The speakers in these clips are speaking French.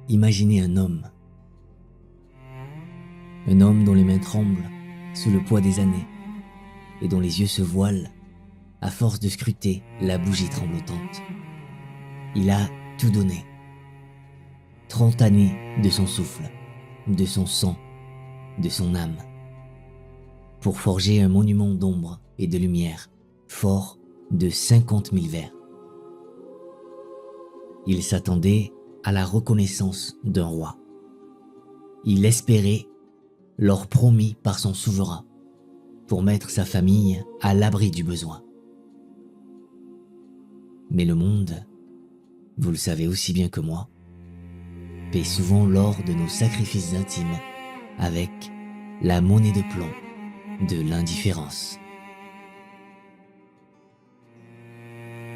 imaginez un homme dont les mains tremblent sous le poids des années et dont les yeux se voilent à force de scruter la bougie tremblotante. Il a tout donné. 30 années de son souffle, de son sang, de son âme, pour forger un monument d'ombre et de lumière, fort de 50 000 vers. Il s'attendait à la reconnaissance d'un roi. Il espérait l'or promis par son souverain pour mettre sa famille à l'abri du besoin. Mais le monde, vous le savez aussi bien que moi, paie souvent l'or de nos sacrifices intimes avec la monnaie de plomb de l'indifférence.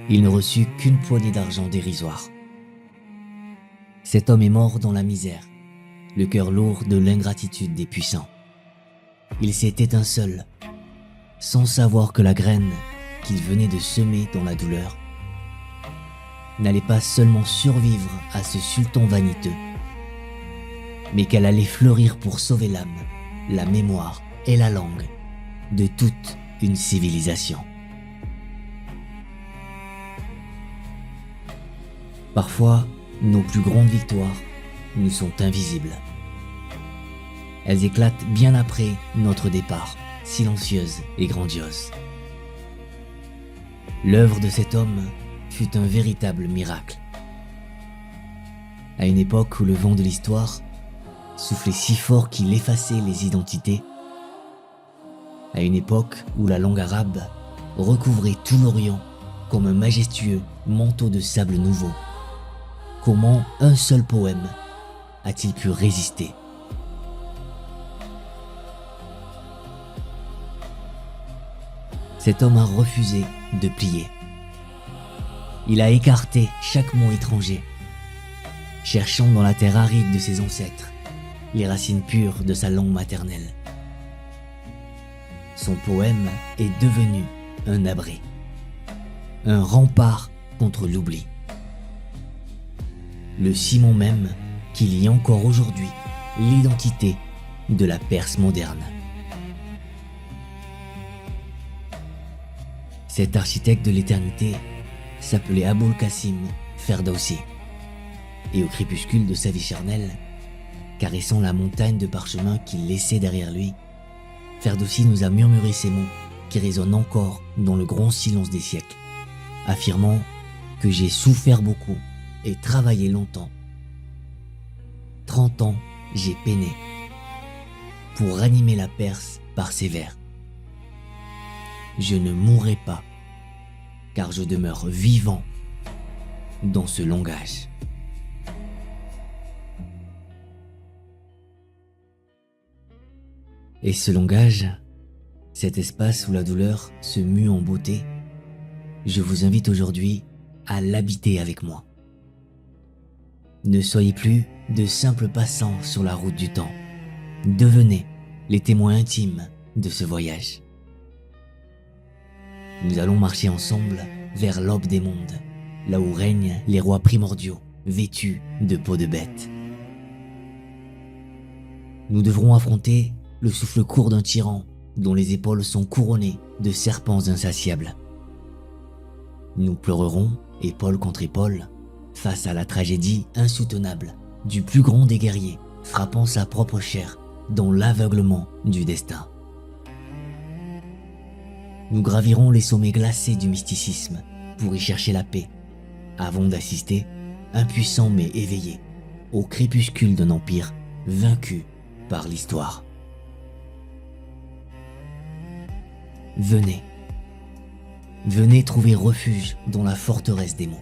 Il ne reçut qu'une poignée d'argent dérisoire. Cet homme est mort dans la misère, le cœur lourd de l'ingratitude des puissants. Il s'est éteint seul, sans savoir que la graine qu'il venait de semer dans la douleur n'allait pas seulement survivre à ce sultan vaniteux, mais qu'elle allait fleurir pour sauver l'âme, la mémoire et la langue de toute une civilisation. Parfois, nos plus grandes victoires nous sont invisibles. Elles éclatent bien après notre départ, silencieuses et grandioses. L'œuvre de cet homme fut un véritable miracle. À une époque où le vent de l'histoire soufflait si fort qu'il effaçait les identités, à une époque où la langue arabe recouvrait tout l'Orient comme un majestueux manteau de sable nouveau, comment un seul poème a-t-il pu résister? Cet homme a refusé de plier. Il a écarté chaque mot étranger, cherchant dans la terre aride de ses ancêtres les racines pures de sa langue maternelle. Son poème est devenu un abri, un rempart contre l'oubli. Le ciment même qui lie encore aujourd'hui l'identité de la Perse moderne. Cet architecte de l'éternité s'appelait Aboul Qasim Ferdowsi, et au crépuscule de sa vie charnelle, caressant la montagne de parchemin qu'il laissait derrière lui, Ferdowsi nous a murmuré ces mots qui résonnent encore dans le grand silence des siècles, affirmant que j'ai souffert beaucoup et travaillé longtemps. 30 ans, j'ai peiné pour ranimer la Perse par ses vers. Je ne mourrai pas, car je demeure vivant dans ce langage. Et ce langage, cet espace où la douleur se mue en beauté, je vous invite aujourd'hui à l'habiter avec moi. Ne soyez plus de simples passants sur la route du temps. Devenez les témoins intimes de ce voyage. Nous allons marcher ensemble vers l'aube des mondes, là où règnent les rois primordiaux, vêtus de peau de bête. Nous devrons affronter le souffle court d'un tyran dont les épaules sont couronnées de serpents insatiables. Nous pleurerons, épaule contre épaule, face à la tragédie insoutenable du plus grand des guerriers, frappant sa propre chair dans l'aveuglement du destin. Nous gravirons les sommets glacés du mysticisme pour y chercher la paix, avant d'assister, impuissants mais éveillés, au crépuscule d'un empire vaincu par l'histoire. Venez, venez trouver refuge dans la forteresse des mots.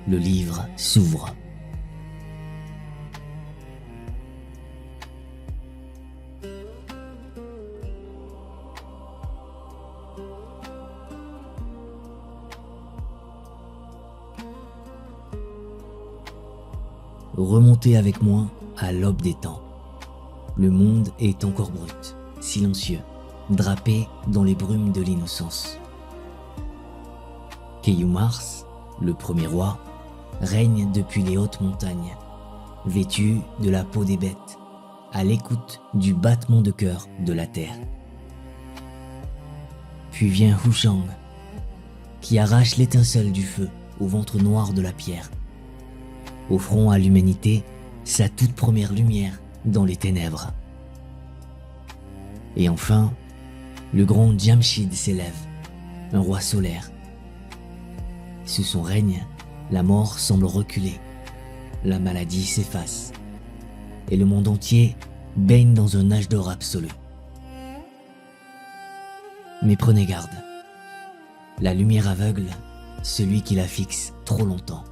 Le livre s'ouvre. Remontez avec moi à l'aube des temps. Le monde est encore brut, silencieux, drapé dans les brumes de l'innocence. Keyumars, le premier roi, règne depuis les hautes montagnes, vêtu de la peau des bêtes, à l'écoute du battement de cœur de la terre. Puis vient Hushang, qui arrache l'étincelle du feu au ventre noir de la pierre, offrant à l'humanité sa toute première lumière dans les ténèbres. Et enfin, le grand Jamshid s'élève, un roi solaire. Sous son règne, la mort semble reculer, la maladie s'efface, et le monde entier baigne dans un âge d'or absolu. Mais prenez garde, la lumière aveugle celui qui la fixe trop longtemps.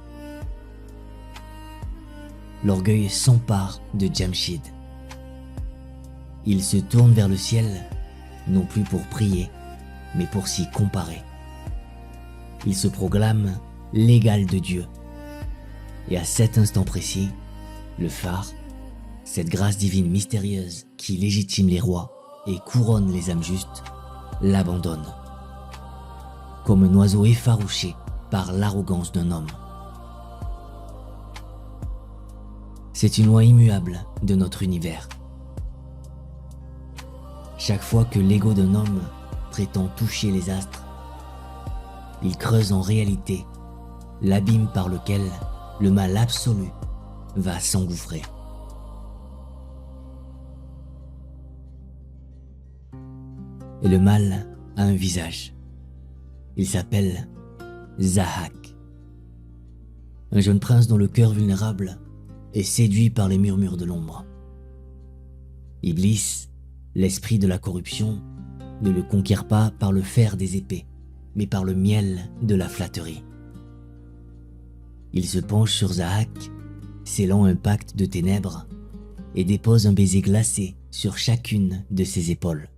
L'orgueil s'empare de Jamshid. Il se tourne vers le ciel, non plus pour prier, mais pour s'y comparer. Il se proclame l'égal de Dieu. Et à cet instant précis, le phare, cette grâce divine mystérieuse qui légitime les rois et couronne les âmes justes, l'abandonne. Comme un oiseau effarouché par l'arrogance d'un homme. C'est une loi immuable de notre univers. Chaque fois que l'ego d'un homme prétend toucher les astres, il creuse en réalité l'abîme par lequel le mal absolu va s'engouffrer. Et le mal a un visage. Il s'appelle Zahak. Un jeune prince dont le cœur vulnérable est séduit par les murmures de l'ombre. Iblis, l'esprit de la corruption, ne le conquiert pas par le fer des épées, mais par le miel de la flatterie. Il se penche sur Zahak, scellant un pacte de ténèbres, et dépose un baiser glacé sur chacune de ses épaules.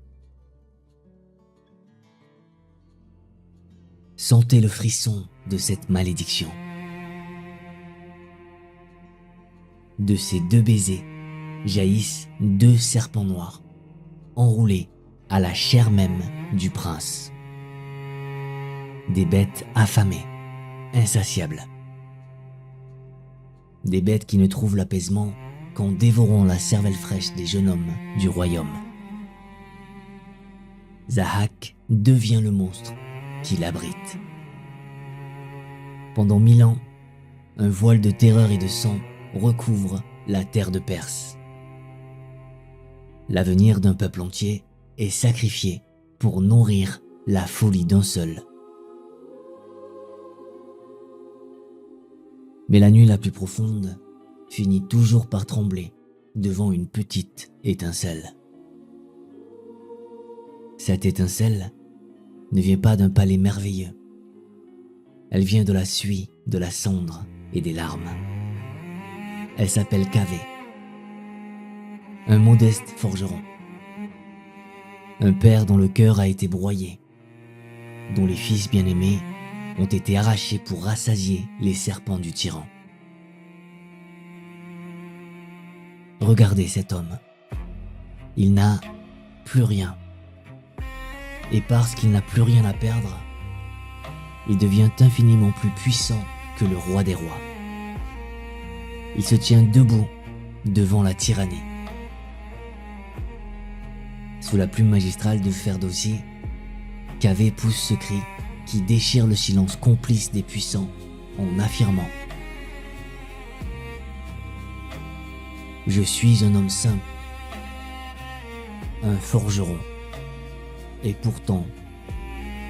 Sentez le frisson de cette malédiction. De ces deux baisers jaillissent deux serpents noirs, enroulés à la chair même du prince. Des bêtes affamées, insatiables. Des bêtes qui ne trouvent l'apaisement qu'en dévorant la cervelle fraîche des jeunes hommes du royaume. Zahak devient le monstre qui l'abrite. Pendant 1000 ans, un voile de terreur et de sang recouvre la terre de Perse. L'avenir d'un peuple entier est sacrifié pour nourrir la folie d'un seul. Mais la nuit la plus profonde finit toujours par trembler devant une petite étincelle. Cette étincelle ne vient pas d'un palais merveilleux. Elle vient de la suie, de la cendre et des larmes. Elle s'appelle Kaveh, un modeste forgeron, un père dont le cœur a été broyé, dont les fils bien-aimés ont été arrachés pour rassasier les serpents du tyran. Regardez cet homme. Il n'a plus rien. Et parce qu'il n'a plus rien à perdre, il devient infiniment plus puissant que le roi des rois. Il se tient debout devant la tyrannie. Sous la plume magistrale de Ferdowsi, Kaveh pousse ce cri qui déchire le silence complice des puissants en affirmant: je suis un homme simple, un forgeron, et pourtant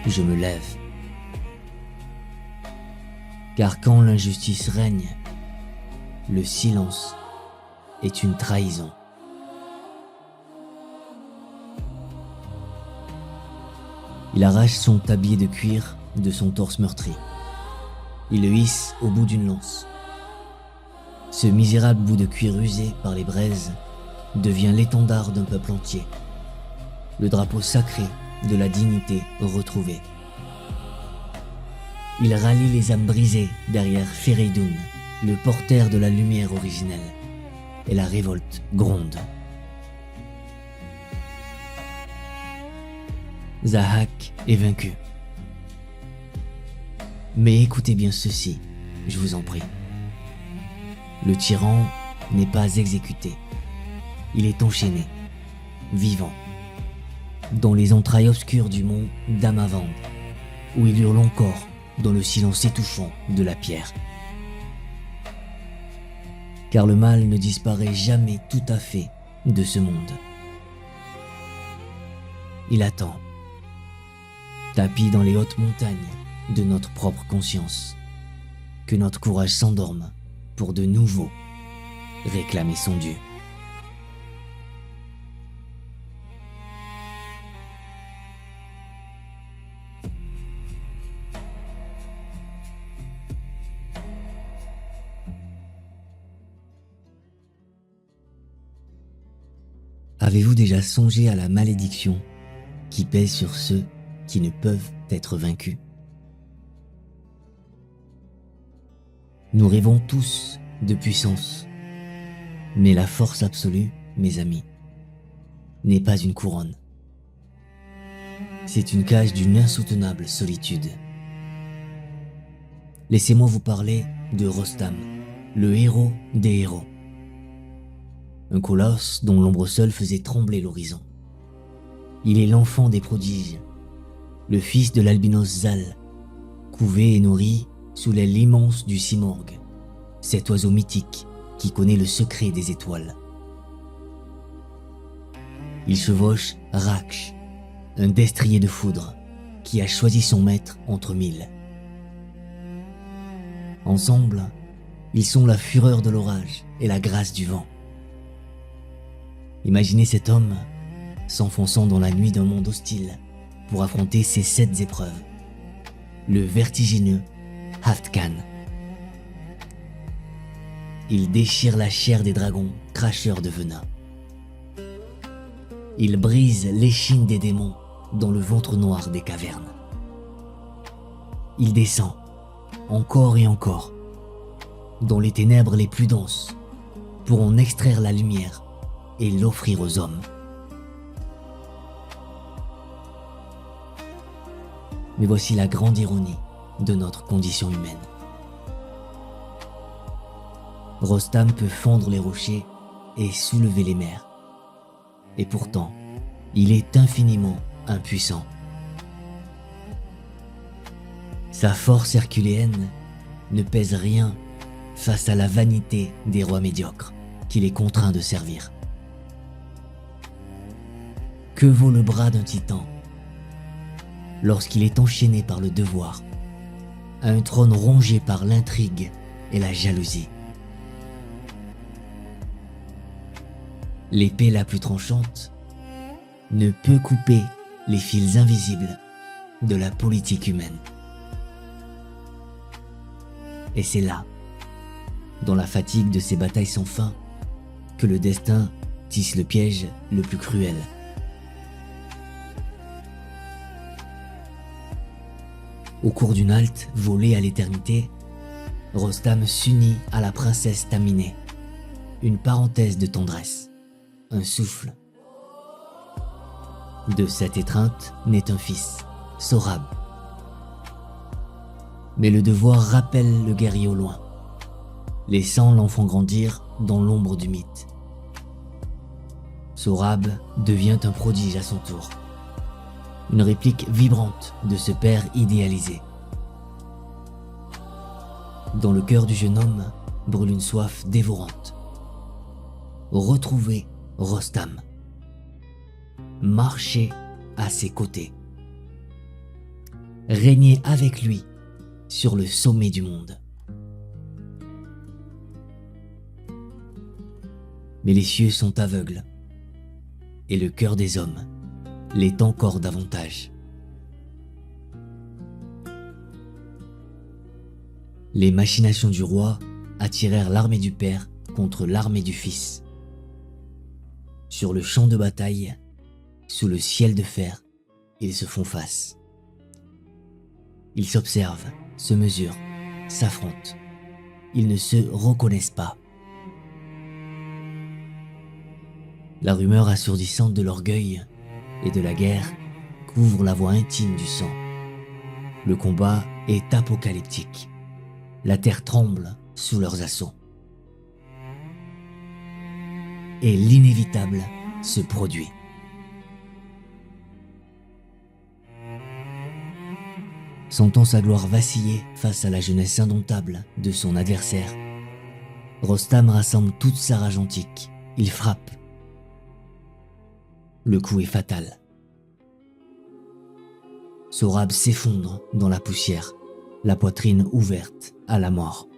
je me lève. Car quand l'injustice règne, le silence est une trahison. Il arrache son tablier de cuir de son torse meurtri. Il le hisse au bout d'une lance. Ce misérable bout de cuir usé par les braises devient l'étendard d'un peuple entier, le drapeau sacré de la dignité retrouvée. Il rallie les âmes brisées derrière Fereidoun, le porteur de la lumière originelle, et la révolte gronde. Zahak est vaincu. Mais écoutez bien ceci, je vous en prie. Le tyran n'est pas exécuté. Il est enchaîné, vivant, dans les entrailles obscures du mont Damavand, où il hurle encore dans le silence étouffant de la pierre. Car le mal ne disparaît jamais tout à fait de ce monde. Il attend, tapi dans les hautes montagnes de notre propre conscience, que notre courage s'endorme pour de nouveau réclamer son Dieu. Avez-vous déjà songé à la malédiction qui pèse sur ceux qui ne peuvent être vaincus? Nous rêvons tous de puissance, mais la force absolue, mes amis, n'est pas une couronne. C'est une cage d'une insoutenable solitude. Laissez-moi vous parler de Rostam, le héros des héros. Un colosse dont l'ombre seule faisait trembler l'horizon. Il est l'enfant des prodiges, le fils de l'albinos Zal, couvé et nourri sous l'aile immense du Simorgue, cet oiseau mythique qui connaît le secret des étoiles. Il chevauche Raksh, un destrier de foudre qui a choisi son maître entre mille. Ensemble, ils sont la fureur de l'orage et la grâce du vent. Imaginez cet homme s'enfonçant dans la nuit d'un monde hostile pour affronter ces 7 épreuves. Le vertigineux Haftkhan. Il déchire la chair des dragons, cracheurs de venin. Il brise l'échine des démons dans le ventre noir des cavernes. Il descend, encore et encore, dans les ténèbres les plus denses, pour en extraire la lumière et l'offrir aux hommes. Mais voici la grande ironie de notre condition humaine. Rostam peut fendre les rochers et soulever les mers. Et pourtant, il est infiniment impuissant. Sa force herculéenne ne pèse rien face à la vanité des rois médiocres qu'il est contraint de servir. Que vaut le bras d'un titan lorsqu'il est enchaîné par le devoir à un trône rongé par l'intrigue et la jalousie? L'épée la plus tranchante ne peut couper les fils invisibles de la politique humaine. Et c'est là, dans la fatigue de ces batailles sans fin, que le destin tisse le piège le plus cruel. Au cours d'une halte volée à l'éternité, Rostam s'unit à la princesse Taminée, une parenthèse de tendresse, un souffle. De cette étreinte naît un fils, Sorab. Mais le devoir rappelle le guerrier au loin, laissant l'enfant grandir dans l'ombre du mythe. Sorab devient un prodige à son tour, une réplique vibrante de ce père idéalisé. Dans le cœur du jeune homme brûle une soif dévorante. Retrouver Rostam. Marcher à ses côtés. Régner avec lui sur le sommet du monde. Mais les cieux sont aveugles et le cœur des hommes l'est encore davantage. Les machinations du roi attirèrent l'armée du père contre l'armée du fils. Sur le champ de bataille, sous le ciel de fer, ils se font face. Ils s'observent, se mesurent, s'affrontent. Ils ne se reconnaissent pas. La rumeur assourdissante de l'orgueil et de la guerre couvre la voix intime du sang. Le combat est apocalyptique. La terre tremble sous leurs assauts. et l'inévitable se produit. Sentant sa gloire vaciller face à la jeunesse indomptable de son adversaire, Rostam rassemble toute sa rage antique. Il frappe. Le coup est fatal. Sohrab s'effondre dans la poussière, la poitrine ouverte à la mort.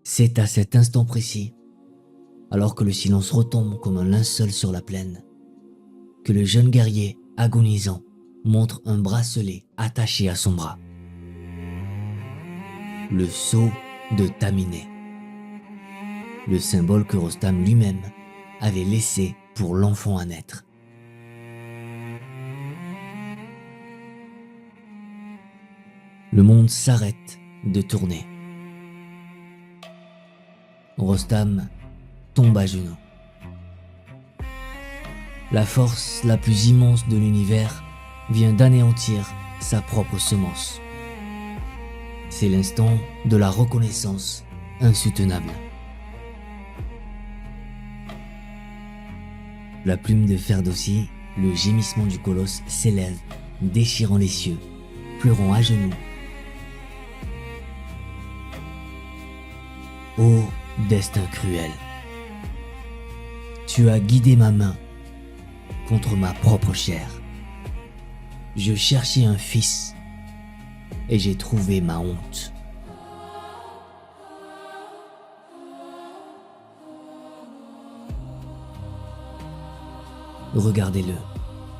C'est à cet instant précis, alors que le silence retombe comme un linceul sur la plaine, que le jeune guerrier, agonisant, montre un bracelet attaché à son bras. Le sceau de Taminé, le symbole que Rostam lui-même avait laissé pour l'enfant à naître. Le monde s'arrête de tourner. Rostam tombe à genoux. La force la plus immense de l'univers vient d'anéantir sa propre semence. C'est l'instant de la reconnaissance insoutenable. La plume de Ferdowsi, le gémissement du colosse s'élève, déchirant les cieux, pleurant à genoux. Ô destin cruel, tu as guidé ma main contre ma propre chair. Je cherchais un fils et j'ai trouvé ma honte. Regardez-le,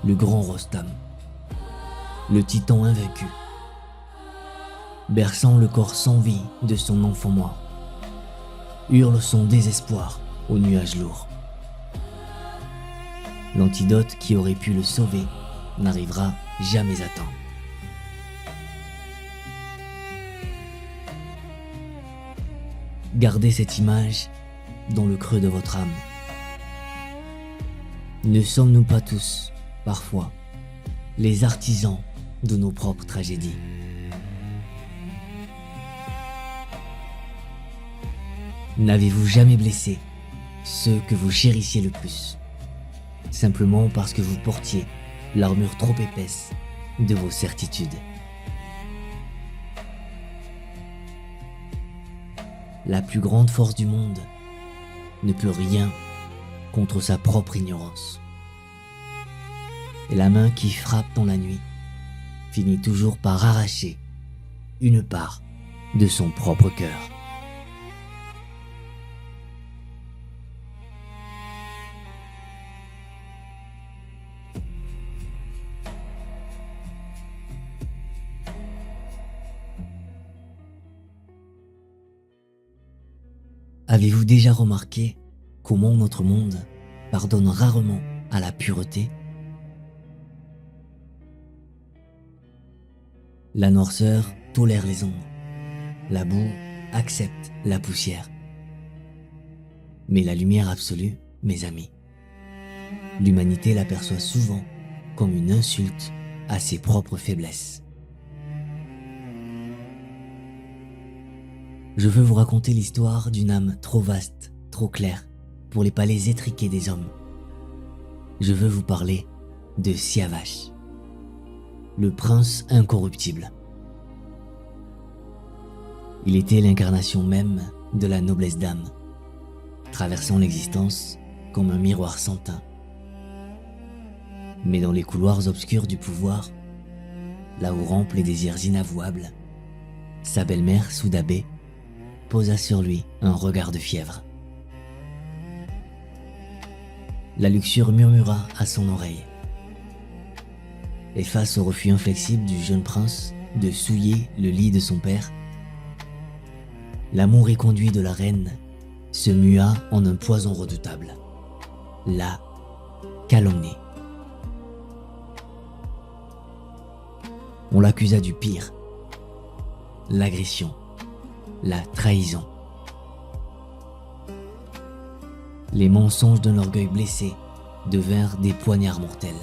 le grand Rostam, le titan invaincu, berçant le corps sans vie de son enfant mort, hurle son désespoir aux nuages lourds. L'antidote qui aurait pu le sauver n'arrivera jamais à temps. Gardez cette image dans le creux de votre âme. Ne sommes-nous pas tous, parfois, les artisans de nos propres tragédies? N'avez-vous jamais blessé ceux que vous chérissiez le plus, simplement parce que vous portiez l'armure trop épaisse de vos certitudes? La plus grande force du monde ne peut rien contre sa propre ignorance. Et la main qui frappe dans la nuit finit toujours par arracher une part de son propre cœur. Avez-vous déjà remarqué comment notre monde pardonne rarement à la pureté? La noirceur tolère les ombres, la boue accepte la poussière. Mais la lumière absolue, mes amis, l'humanité l'aperçoit souvent comme une insulte à ses propres faiblesses. Je veux vous raconter l'histoire d'une âme trop vaste, trop claire, pour les palais étriqués des hommes. Je veux vous parler de Siavash, le prince incorruptible. Il était l'incarnation même de la noblesse d'âme, traversant l'existence comme un miroir sans teint. Mais dans les couloirs obscurs du pouvoir, là où rampent les désirs inavouables, sa belle-mère, Soudabé, posa sur lui un regard de fièvre. La luxure murmura à son oreille. Et face au refus inflexible du jeune prince de souiller le lit de son père, l'amour éconduit de la reine se mua en un poison redoutable, la calomnie. On l'accusa du pire, l'agression, la trahison. Les mensonges d'un orgueil blessé devinrent des poignards mortels.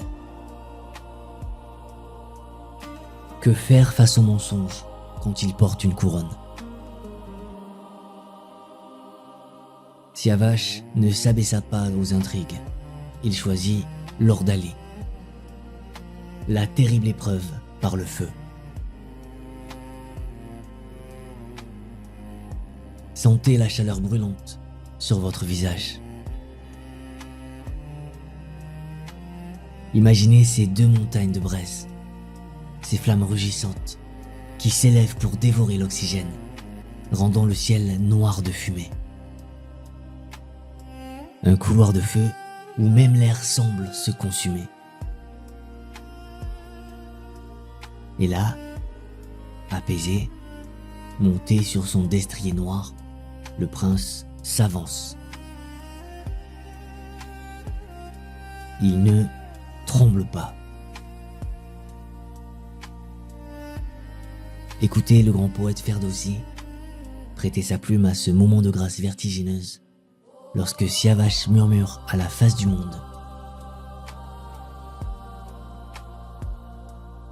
Que faire face aux mensonges quand ils portent une couronne? Siavash ne s'abaissa pas aux intrigues. Il choisit l'Ordalie, la terrible épreuve par le feu. Sentez la chaleur brûlante sur votre visage. Imaginez ces deux montagnes de braise, ces flammes rugissantes qui s'élèvent pour dévorer l'oxygène, rendant le ciel noir de fumée. Un couloir de feu où même l'air semble se consumer. Et là, apaisé, monté sur son destrier noir, le prince s'avance. Il ne tremble pas. Écoutez le grand poète Ferdowsi prêter sa plume à ce moment de grâce vertigineuse lorsque Siavash murmure à la face du monde: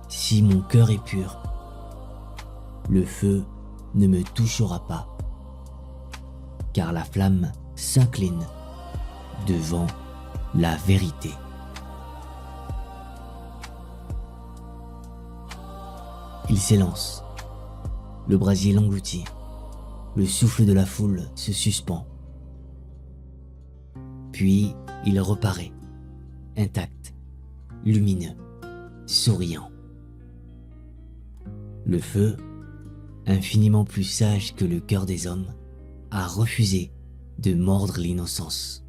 si mon cœur est pur, le feu ne me touchera pas, car la flamme s'incline devant la vérité. Il s'élance, le brasier l'engloutit, le souffle de la foule se suspend. Puis il reparaît, intact, lumineux, souriant. Le feu, infiniment plus sage que le cœur des hommes, a refusé de mordre l'innocence.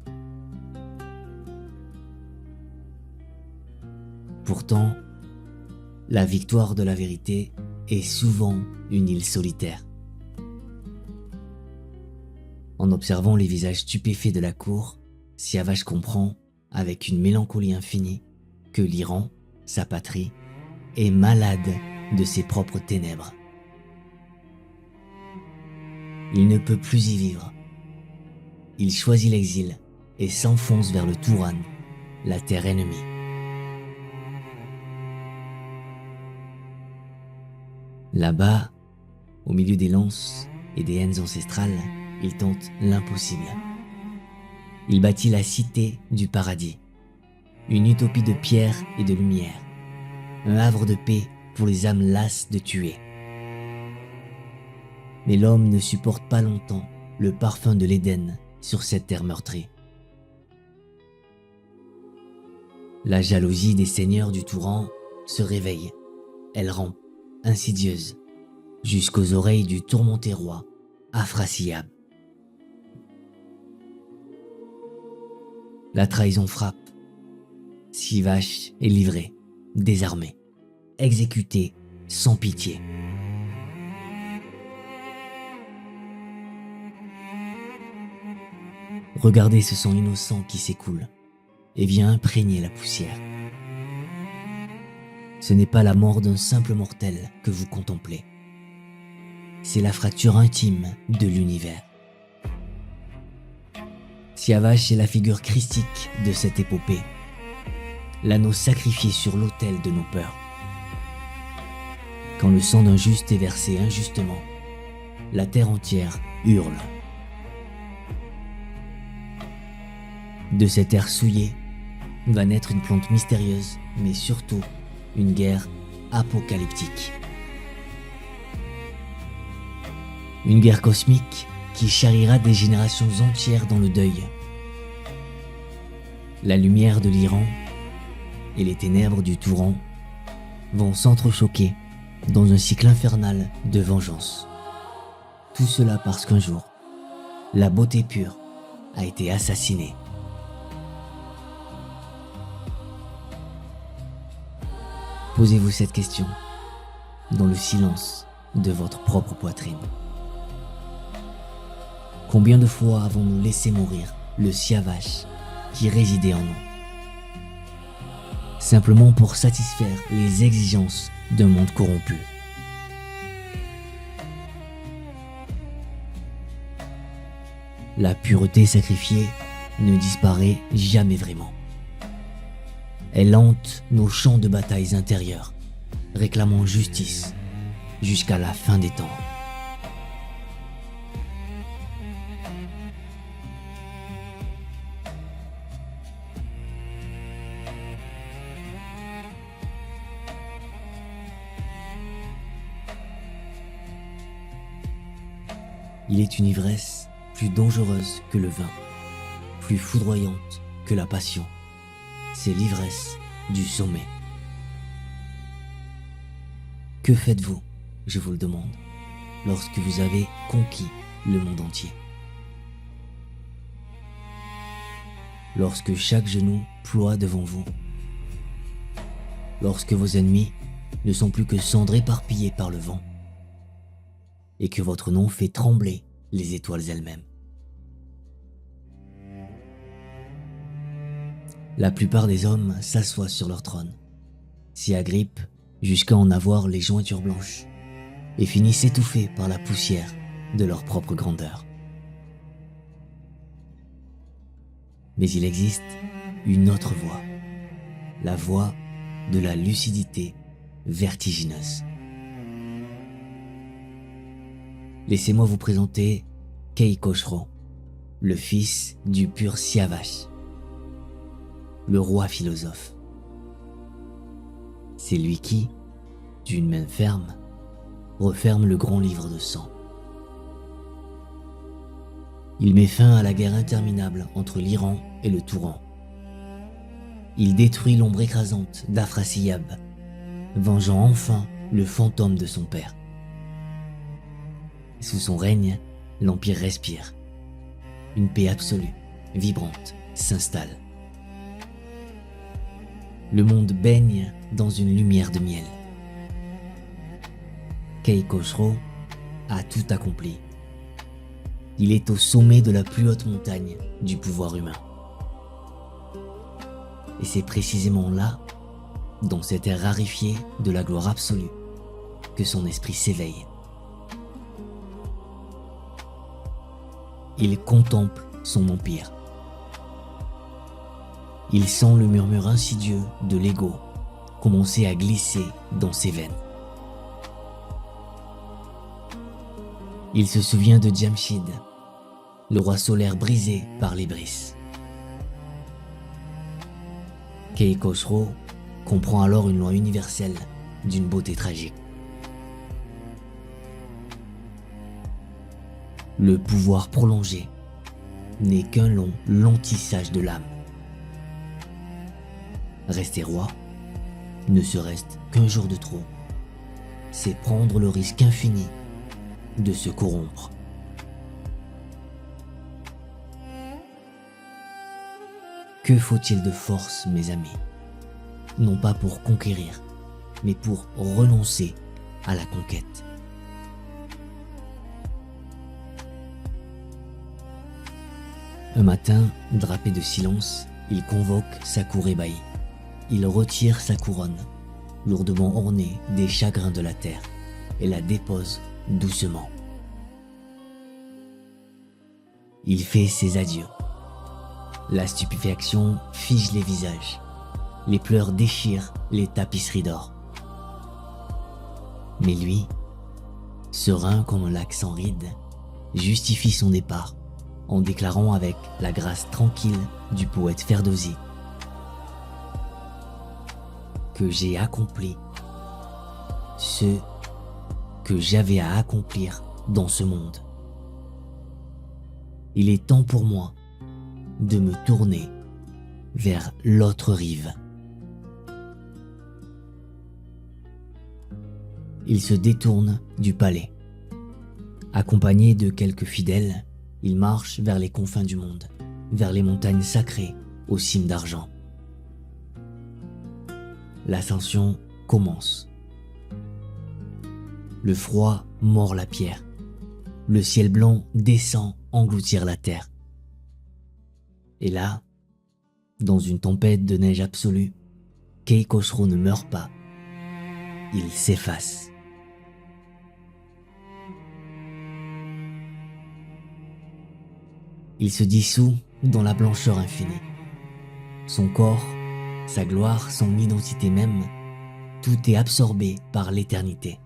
Pourtant, la victoire de la vérité est souvent une île solitaire. En observant les visages stupéfaits de la cour, Siavash comprend, avec une mélancolie infinie, que l'Iran, sa patrie, est malade de ses propres ténèbres. Il ne peut plus y vivre. Il choisit l'exil et s'enfonce vers le Touran, la terre ennemie. Là-bas, au milieu des lances et des haines ancestrales, il tente l'impossible. Il bâtit la cité du paradis, une utopie de pierre et de lumière, un havre de paix pour les âmes lasses de tuer. Mais l'homme ne supporte pas longtemps le parfum de l'Éden sur cette terre meurtrie. La jalousie des seigneurs du Touran se réveille. Elle rampe, insidieuse, jusqu'aux oreilles du tourmenté roi, Afrasiab. La trahison frappe. Siavash est livré, désarmé, exécuté sans pitié. Regardez ce sang innocent qui s'écoule et vient imprégner la poussière. Ce n'est pas la mort d'un simple mortel que vous contemplez. C'est la fracture intime de l'univers. Siavash est la figure christique de cette épopée, l'anneau sacrifié sur l'autel de nos peurs. Quand le sang d'un juste est versé injustement, la terre entière hurle. De cette terre souillée va naître une plante mystérieuse, mais surtout une guerre apocalyptique. Une guerre cosmique qui charriera des générations entières dans le deuil. La lumière de l'Iran et les ténèbres du Touran vont s'entrechoquer dans un cycle infernal de vengeance. Tout cela parce qu'un jour, la beauté pure a été assassinée. Posez-vous cette question dans le silence de votre propre poitrine. Combien de fois avons-nous laissé mourir le Siavash qui résidait en nous, simplement pour satisfaire les exigences d'un monde corrompu? La pureté sacrifiée ne disparaît jamais vraiment. Elle hante nos champs de batailles intérieurs, réclamant justice jusqu'à la fin des temps. Il est une ivresse plus dangereuse que le vin, plus foudroyante que la passion. C'est l'ivresse du sommet. Que faites-vous, je vous le demande, lorsque vous avez conquis le monde entier? Lorsque chaque genou ploie devant vous, lorsque vos ennemis ne sont plus que cendres éparpillées par le vent, et que votre nom fait trembler les étoiles elles-mêmes. La plupart des hommes s'assoient sur leur trône, s'y agrippent jusqu'à en avoir les jointures blanches, et finissent étouffés par la poussière de leur propre grandeur. Mais il existe une autre voie, la voie de la lucidité vertigineuse. Laissez-moi vous présenter Kei Koshiro, le fils du pur Siavash, le roi philosophe. C'est lui qui, d'une main ferme, referme le grand livre de sang. Il met fin à la guerre interminable entre l'Iran et le Touran. Il détruit l'ombre écrasante d'Afrasiyab, vengeant enfin le fantôme de son père. Sous son règne, l'Empire respire. Une paix absolue, vibrante, s'installe. Le monde baigne dans une lumière de miel. Kei Koshiro a tout accompli. Il est au sommet de la plus haute montagne du pouvoir humain. Et c'est précisément là, dans cet air raréfié de la gloire absolue, que son esprit s'éveille. Il contemple son empire. Il sent le murmure insidieux de l'ego commencer à glisser dans ses veines. Il se souvient de Jamshid, le roi solaire brisé par l'Ibris. Kei Koshiro comprend alors une loi universelle d'une beauté tragique. Le pouvoir prolongé n'est qu'un long tissage de l'âme. Rester roi ne serait-ce qu'un jour de trop. C'est prendre le risque infini de se corrompre. Que faut-il de force, mes amis? Non pas pour conquérir, mais pour renoncer à la conquête. Un matin, drapé de silence, il convoque sa cour ébahie. Il retire sa couronne, lourdement ornée des chagrins de la terre, et la dépose doucement. Il fait ses adieux. La stupéfaction fige les visages. Les pleurs déchirent les tapisseries d'or. Mais lui, serein comme un lac sans rides, justifie son départ en déclarant avec la grâce tranquille du poète Ferdowsi que j'ai accompli ce que j'avais à accomplir dans ce monde. Il est temps pour moi de me tourner vers l'autre rive. Il se détourne du palais. Accompagné de quelques fidèles, il marche vers les confins du monde, vers les montagnes sacrées aux cimes d'argent. L'ascension commence. Le froid mord la pierre. Le ciel blanc descend engloutir la terre. Et là, dans une tempête de neige absolue, Kei Koshiro ne meurt pas. Il s'efface. Il se dissout dans la blancheur infinie. Son corps, sa gloire, son identité même, tout est absorbé par l'éternité.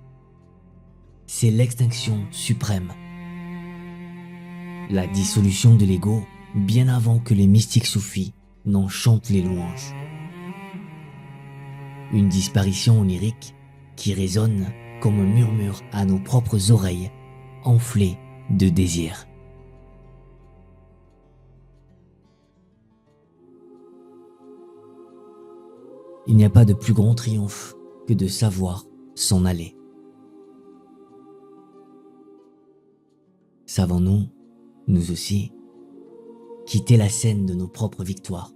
C'est l'extinction suprême. La dissolution de l'ego, bien avant que les mystiques soufis n'en chantent les louanges. Une disparition onirique qui résonne comme un murmure à nos propres oreilles, enflées de désir. Il n'y a pas de plus grand triomphe que de savoir s'en aller. Savons-nous, nous aussi, quitter la scène de nos propres victoires,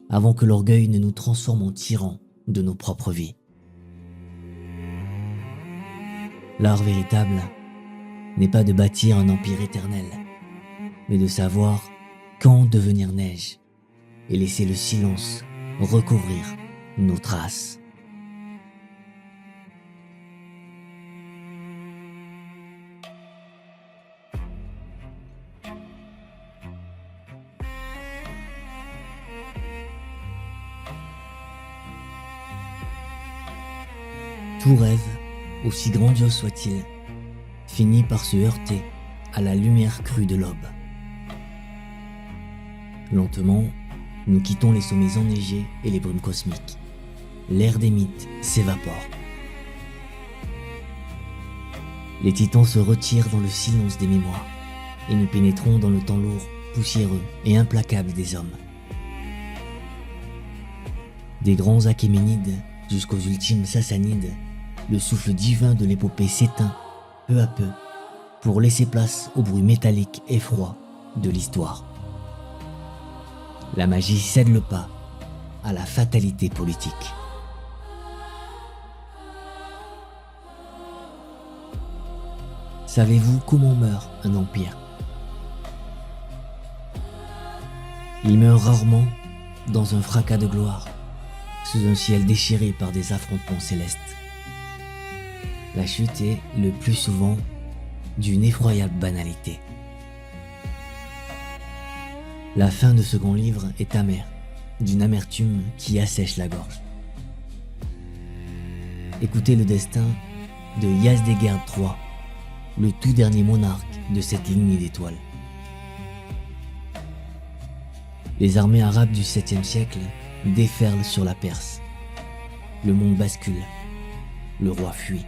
avant que l'orgueil ne nous transforme en tyrans de nos propres vies. L'art véritable n'est pas de bâtir un empire éternel, mais de savoir quand devenir neige et laisser le silence recouvrir nos traces. Tout rêve, aussi grandiose soit-il, finit par se heurter à la lumière crue de l'aube. Lentement, nous quittons les sommets enneigés et les brumes cosmiques. L'air des mythes s'évapore. Les titans se retirent dans le silence des mémoires, et nous pénétrons dans le temps lourd, poussiéreux et implacable des hommes. Des grands Achéménides jusqu'aux ultimes Sassanides, le souffle divin de l'épopée s'éteint, peu à peu, pour laisser place au bruit métallique et froid de l'histoire. La magie cède le pas à la fatalité politique. Savez-vous comment meurt un empire? Il meurt rarement dans un fracas de gloire, sous un ciel déchiré par des affrontements célestes. La chute est, le plus souvent, d'une effroyable banalité. La fin de ce grand livre est amère, d'une amertume qui assèche la gorge. Écoutez le destin de Yazdegerd III, le tout dernier monarque de cette lignée d'étoiles. Les armées arabes du 7e siècle déferlent sur la Perse. Le monde bascule. Le roi fuit.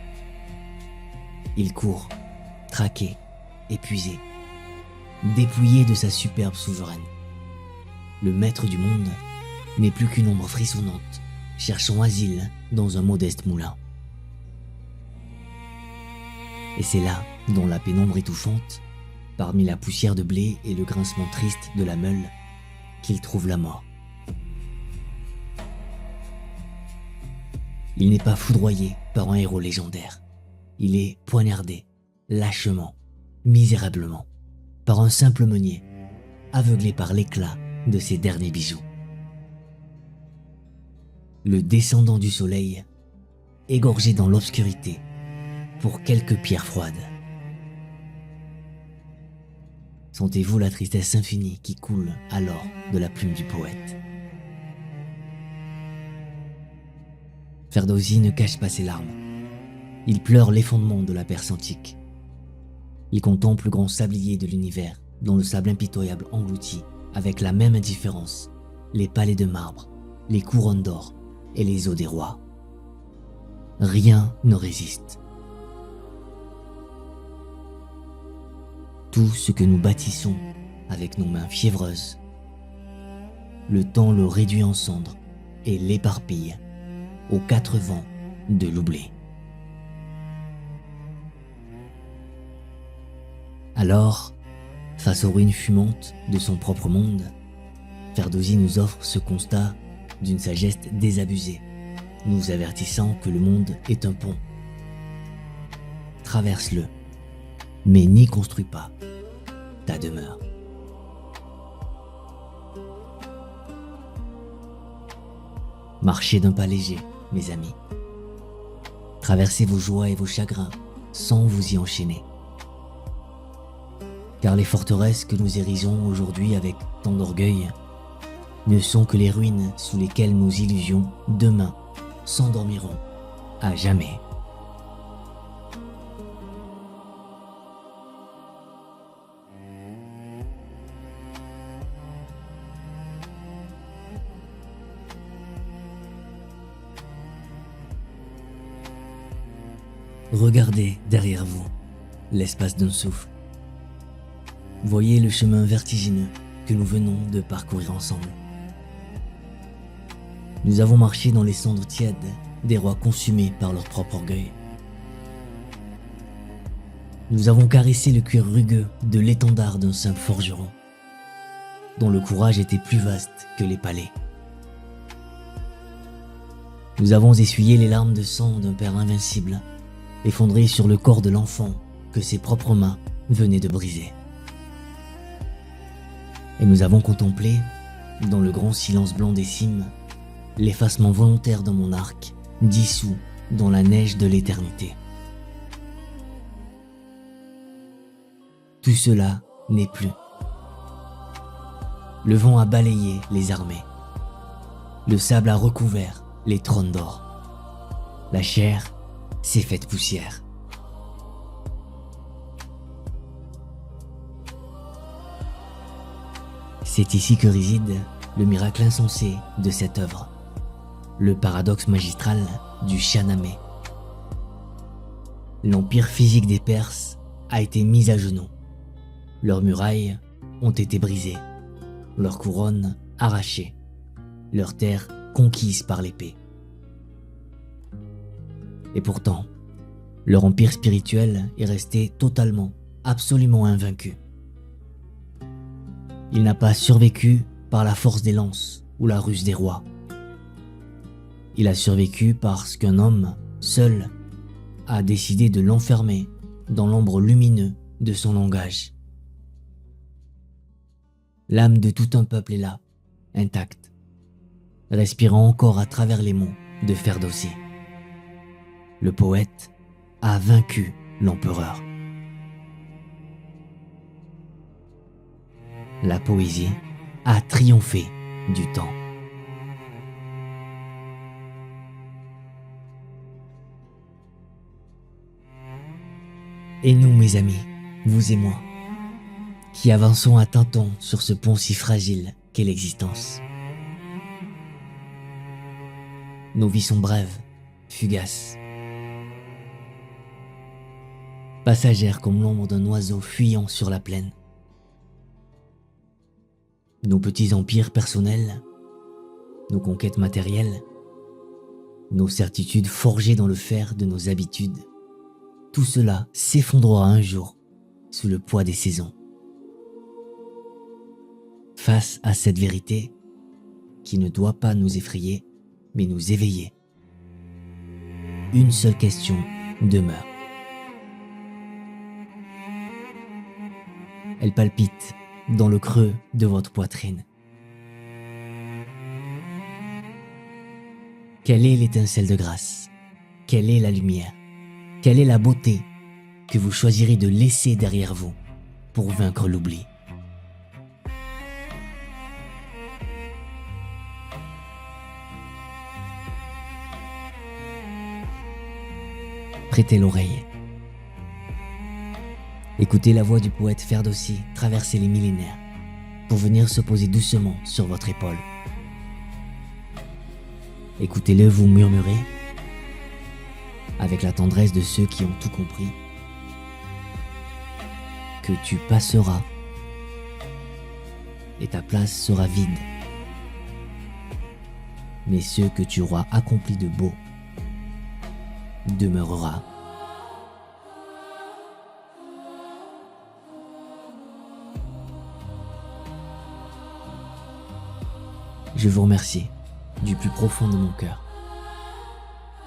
Il court, traqué, épuisé, dépouillé de sa superbe souveraine. Le maître du monde n'est plus qu'une ombre frissonnante, cherchant asile dans un modeste moulin. Et c'est là, dans la pénombre étouffante, parmi la poussière de blé et le grincement triste de la meule, qu'il trouve la mort. Il n'est pas foudroyé par un héros légendaire. Il est poignardé, lâchement, misérablement, par un simple meunier, aveuglé par l'éclat de ses derniers bijoux. Le descendant du soleil, égorgé dans l'obscurité, pour quelques pierres froides. Sentez-vous la tristesse infinie qui coule alors de la plume du poète. Ferdowsi ne cache pas ses larmes. Il pleure l'effondrement de la Perse antique. Il contemple le grand sablier de l'univers, dont le sable impitoyable engloutit, avec la même indifférence, les palais de marbre, les couronnes d'or et les os des rois. Rien ne résiste. Tout ce que nous bâtissons avec nos mains fiévreuses, le temps le réduit en cendres et l'éparpille aux quatre vents de l'oubli. Alors, face aux ruines fumantes de son propre monde, Ferdowsi nous offre ce constat d'une sagesse désabusée, nous avertissant que le monde est un pont. Traverse-le, mais n'y construis pas ta demeure. Marchez d'un pas léger, mes amis. Traversez vos joies et vos chagrins sans vous y enchaîner. Car les forteresses que nous érisons aujourd'hui avec tant d'orgueil ne sont que les ruines sous lesquelles nos illusions, demain, s'endormiront à jamais. Regardez derrière vous l'espace d'un souffle. voyez le chemin vertigineux que nous venons de parcourir ensemble. Nous avons marché dans les cendres tièdes des rois consumés par leur propre orgueil. Nous avons caressé le cuir rugueux de l'étendard d'un simple forgeron, dont le courage était plus vaste que les palais. Nous avons essuyé les larmes de sang d'un père invincible, effondré sur le corps de l'enfant que ses propres mains venaient de briser. Et nous avons contemplé, dans le grand silence blanc des cimes, l'effacement volontaire de mon arc, dissous dans la neige de l'éternité. Tout cela n'est plus. Le vent a balayé les armées. Le sable a recouvert les trônes d'or. La chair s'est faite poussière. C'est ici que réside le miracle insensé de cette œuvre, le paradoxe magistral du Shahnameh. L'empire physique des Perses a été mis à genoux. Leurs murailles ont été brisées, leurs couronnes arrachées, leurs terres conquises par l'épée. Et pourtant, leur empire spirituel est resté totalement, absolument invaincu. Il n'a pas survécu par la force des lances ou la ruse des rois. Il a survécu parce qu'un homme, seul, a décidé de l'enfermer dans l'ombre lumineux de son langage. L'âme de tout un peuple est là, intacte, respirant encore à travers les mots de Ferdowsi. Le poète a vaincu l'empereur. La poésie a triomphé du temps. Et nous, mes amis, vous et moi, qui avançons à tâtons sur ce pont si fragile qu'est l'existence. Nos vies sont brèves, fugaces, passagères comme l'ombre d'un oiseau fuyant sur la plaine. Nos petits empires personnels, nos conquêtes matérielles, nos certitudes forgées dans le fer de nos habitudes, tout cela s'effondrera un jour sous le poids des saisons. Face à cette vérité qui ne doit pas nous effrayer, mais nous éveiller, une seule question demeure. Elle palpite dans le creux de votre poitrine. Quelle est l'étincelle de grâce? Quelle est la lumière? Quelle est la beauté que vous choisirez de laisser derrière vous pour vaincre l'oubli? Prêtez l'oreille. Écoutez la voix du poète Ferdowsi traverser les millénaires pour venir se poser doucement sur votre épaule. Écoutez-le vous murmurer avec la tendresse de ceux qui ont tout compris que tu passeras et ta place sera vide, mais ce que tu auras accompli de beau demeurera. Je vous remercie du plus profond de mon cœur.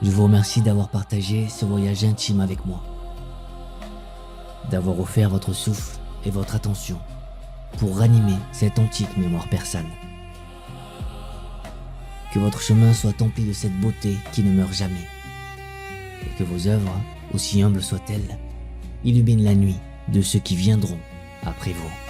Je vous remercie d'avoir partagé ce voyage intime avec moi, d'avoir offert votre souffle et votre attention pour ranimer cette antique mémoire persane. Que votre chemin soit empli de cette beauté qui ne meurt jamais, et que vos œuvres, aussi humbles soient-elles, illuminent la nuit de ceux qui viendront après vous.